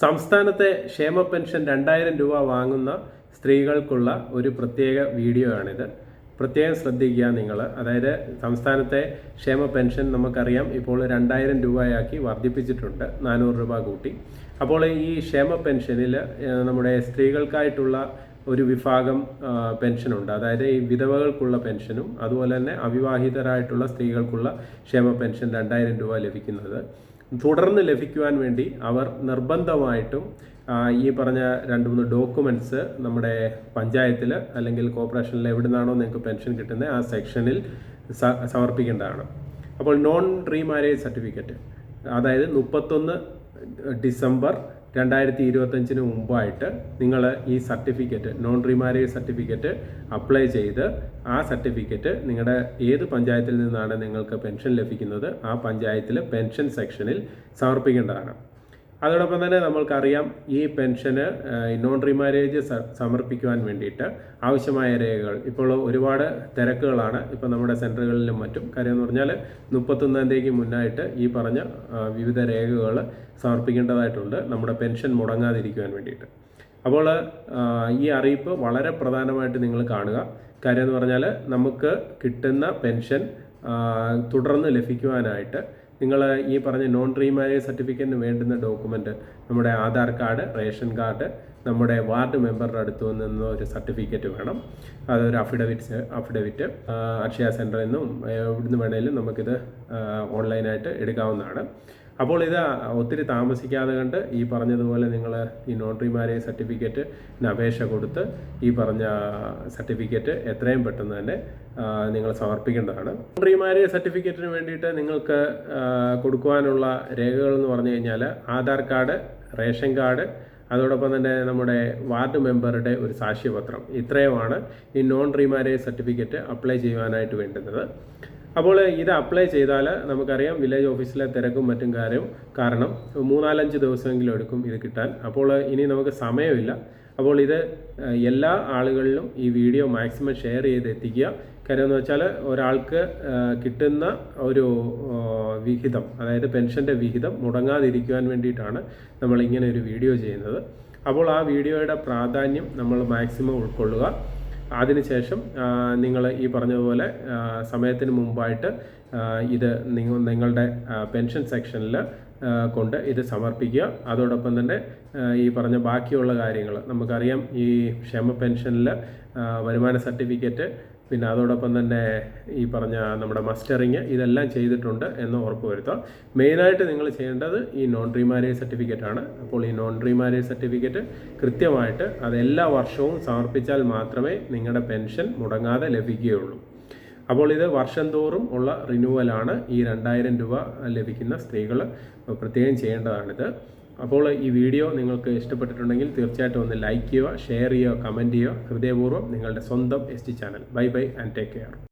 സംസ്ഥാനത്തെ ക്ഷേമ പെൻഷൻ 2000 രൂപ വാങ്ങുന്ന സ്ത്രീകൾക്കുള്ള ഒരു പ്രത്യേക വീഡിയോ ആണിത്. പ്രത്യേകം ശ്രദ്ധിക്കുക നിങ്ങൾ. അതായത് സംസ്ഥാനത്തെ ക്ഷേമ പെൻഷൻ നമുക്കറിയാം ഇപ്പോൾ 2000 രൂപയാക്കി വർദ്ധിപ്പിച്ചിട്ടുണ്ട്, 400 രൂപ കൂട്ടി. അപ്പോൾ ഈ ക്ഷേമ പെൻഷനിൽ നമ്മുടെ സ്ത്രീകൾക്കായിട്ടുള്ള ഒരു വിഭാഗം പെൻഷനുണ്ട്. അതായത് ഈ വിധവകൾക്കുള്ള പെൻഷനും അതുപോലെ തന്നെ അവിവാഹിതരായിട്ടുള്ള സ്ത്രീകൾക്കുള്ള ക്ഷേമ പെൻഷൻ 2000 രൂപ ലഭിക്കുന്നത് തുടർന്ന് ലഭിക്കുവാൻ വേണ്ടി അവർ നിർബന്ധമായിട്ടും ഈ പറഞ്ഞ 2-3 ഡോക്യുമെൻറ്റ്സ് നമ്മുടെ പഞ്ചായത്തിൽ അല്ലെങ്കിൽ കോർപ്പറേഷനിൽ എവിടെ നിന്നാണോ നിങ്ങൾക്ക് പെൻഷൻ കിട്ടുന്നത് ആ സെക്ഷനിൽ സമർപ്പിക്കേണ്ടതാണ്. അപ്പോൾ നോൺ റീമാരേജ് സർട്ടിഫിക്കറ്റ്, അതായത് 31 ഡിസംബർ 2025 മുമ്പായിട്ട് നിങ്ങൾ ഈ certificate, non remarriage certificate apply ചെയ്ത് ആ സർട്ടിഫിക്കറ്റ് നിങ്ങളുടെ ഏത് പഞ്ചായത്തിൽ നിന്നാണ് നിങ്ങൾക്ക് പെൻഷൻ ലഭിക്കുന്നത് ആ പഞ്ചായത്തിൽ പെൻഷൻ സെക്ഷനിൽ സമർപ്പിക്കേണ്ടതാണ്. അതോടൊപ്പം തന്നെ നമ്മൾക്കറിയാം ഈ പെൻഷന് നോൺ റീമാരേജ് സമർപ്പിക്കുവാൻ വേണ്ടിയിട്ട് ആവശ്യമായ രേഖകൾ ഇപ്പോൾ ഒരുപാട് തിരക്കുകളാണ് ഇപ്പോൾ നമ്മുടെ സെൻറ്ററുകളിലും മറ്റും. കാര്യം എന്ന് പറഞ്ഞാൽ 31-ാം തീയതിക്ക് മുന്നായിട്ട് ഈ പറഞ്ഞ വിവിധ രേഖകൾ സമർപ്പിക്കേണ്ടതായിട്ടുണ്ട് നമ്മുടെ പെൻഷൻ മുടങ്ങാതിരിക്കുവാൻ വേണ്ടിയിട്ട്. അപ്പോൾ ഈ അറിയിപ്പ് വളരെ പ്രധാനമായിട്ട് നിങ്ങൾ കാണുക. കാര്യം എന്ന് പറഞ്ഞാൽ നമുക്ക് കിട്ടുന്ന പെൻഷൻ തുടർന്ന് ലഭിക്കുവാനായിട്ട് നിങ്ങൾ ഈ പറഞ്ഞ നോൺ റീമാരേജ് സർട്ടിഫിക്കറ്റിന് വേണ്ടുന്ന ഡോക്യുമെൻ്റ് നമ്മുടെ ആധാർ കാർഡ്, റേഷൻ കാർഡ്, നമ്മുടെ വാർഡ് മെമ്പറുടെ അടുത്ത് നിന്ന് ഒരു സർട്ടിഫിക്കറ്റ് വേണം. അതൊരു അഫിഡവിറ്റ് അക്ഷയ സെൻറ്ററിൽ നിന്നും എവിടുന്ന് വേണമെങ്കിലും നമുക്കിത് ഓൺലൈനായിട്ട് എടുക്കാവുന്നതാണ്. അപ്പോൾ ഇത് ഒത്തിരി താമസിക്കാതെ കണ്ട് ഈ പറഞ്ഞതുപോലെ നിങ്ങൾ ഈ നോൺ റീമാരേജ് സർട്ടിഫിക്കറ്റിന് അപേക്ഷ കൊടുത്ത് ഈ പറഞ്ഞ സർട്ടിഫിക്കറ്റ് എത്രയും പെട്ടെന്ന് തന്നെ നിങ്ങൾ സമർപ്പിക്കേണ്ടതാണ്. നോൺ റീമാരേജ് സർട്ടിഫിക്കറ്റിന് വേണ്ടിയിട്ട് നിങ്ങൾക്ക് കൊടുക്കുവാനുള്ള രേഖകൾ എന്ന് പറഞ്ഞു കഴിഞ്ഞാൽ ആധാർ കാർഡ്, റേഷൻ കാർഡ്, അതോടൊപ്പം തന്നെ നമ്മുടെ വാർഡ് മെമ്പറുടെ ഒരു സാക്ഷ്യപത്രം, ഇത്രയുമാണ് ഈ നോൺ റീമാരേജ് സർട്ടിഫിക്കറ്റ് അപ്ലൈ ചെയ്യുവാനായിട്ട് വേണ്ടുന്നത്. അപ്പോൾ ഇത് അപ്ലൈ ചെയ്താൽ നമുക്കറിയാം വില്ലേജ് ഓഫീസിലെ തിരക്കും മറ്റും കാരണം 3-4-5 ദിവസമെങ്കിലും എടുക്കും ഇത് കിട്ടാൻ. അപ്പോൾ ഇനി നമുക്ക് സമയമില്ല. അപ്പോൾ ഇത് എല്ലാ ആളുകളിലും ഈ വീഡിയോ മാക്സിമം ഷെയർ ചെയ്ത് എത്തിക്കുക. കാര്യം എന്ന് വെച്ചാൽ ഒരാൾക്ക് കിട്ടുന്ന ഒരു വിഹിതം, അതായത് പെൻഷൻ്റെ വിഹിതം മുടങ്ങാതിരിക്കുവാൻ വേണ്ടിയിട്ടാണ് നമ്മൾ ഇങ്ങനെ ഒരു വീഡിയോ ചെയ്യുന്നത്. അപ്പോൾ ആ വീഡിയോയുടെ പ്രാധാന്യം നമ്മൾ മാക്സിമം ഉൾക്കൊള്ളുക. അതിനുശേഷം നിങ്ങൾ ഈ പറഞ്ഞതുപോലെ സമയത്തിന് മുമ്പായിട്ട് ഇത് നിങ്ങളുടെ പെൻഷൻ സെക്ഷനിൽ കൊണ്ട് ഇത് സമർപ്പിക്കുക. അതോടൊപ്പം തന്നെ ഈ പറഞ്ഞ ബാക്കിയുള്ള കാര്യങ്ങൾ നമുക്കറിയാം, ഈ ക്ഷേമ പെൻഷനിൽ വരുമാന സർട്ടിഫിക്കറ്റ്, പിന്നെ അതോടൊപ്പം തന്നെ ഈ പറഞ്ഞ നമ്മുടെ മസ്റ്ററിങ്, ഇതെല്ലാം ചെയ്തിട്ടുണ്ട് എന്ന് ഉറപ്പ് വരുത്തുക. മെയിനായിട്ട് നിങ്ങൾ ചെയ്യേണ്ടത് ഈ നോൺ റീമാരേജ് സർട്ടിഫിക്കറ്റ് ആണ്. അപ്പോൾ ഈ നോൺ റീമാരേജ് സർട്ടിഫിക്കറ്റ് കൃത്യമായിട്ട് അത് എല്ലാ വർഷവും സമർപ്പിച്ചാൽ മാത്രമേ നിങ്ങളുടെ പെൻഷൻ മുടങ്ങാതെ ലഭിക്കുകയുള്ളൂ. അപ്പോൾ ഇത് വർഷം തോറും ഉള്ള റിന്യൂവലാണ്. ഈ 2000 രൂപ ലഭിക്കുന്ന സ്ത്രീകൾ പ്രത്യേകം ചെയ്യേണ്ടതാണിത്. അപ്പോൾ ഈ വീഡിയോ നിങ്ങൾക്ക് ഇഷ്ടപ്പെട്ടിട്ടുണ്ടെങ്കിൽ തീർച്ചയായിട്ടും ഒന്ന് ലൈക്ക് ചെയ്യുക, ഷെയർ ചെയ്യുക, കമൻറ്റ് ചെയ്യുക. ഹൃദയപൂർവ്വം നിങ്ങളുടെ സ്വന്തം ST channel. Bye and take care.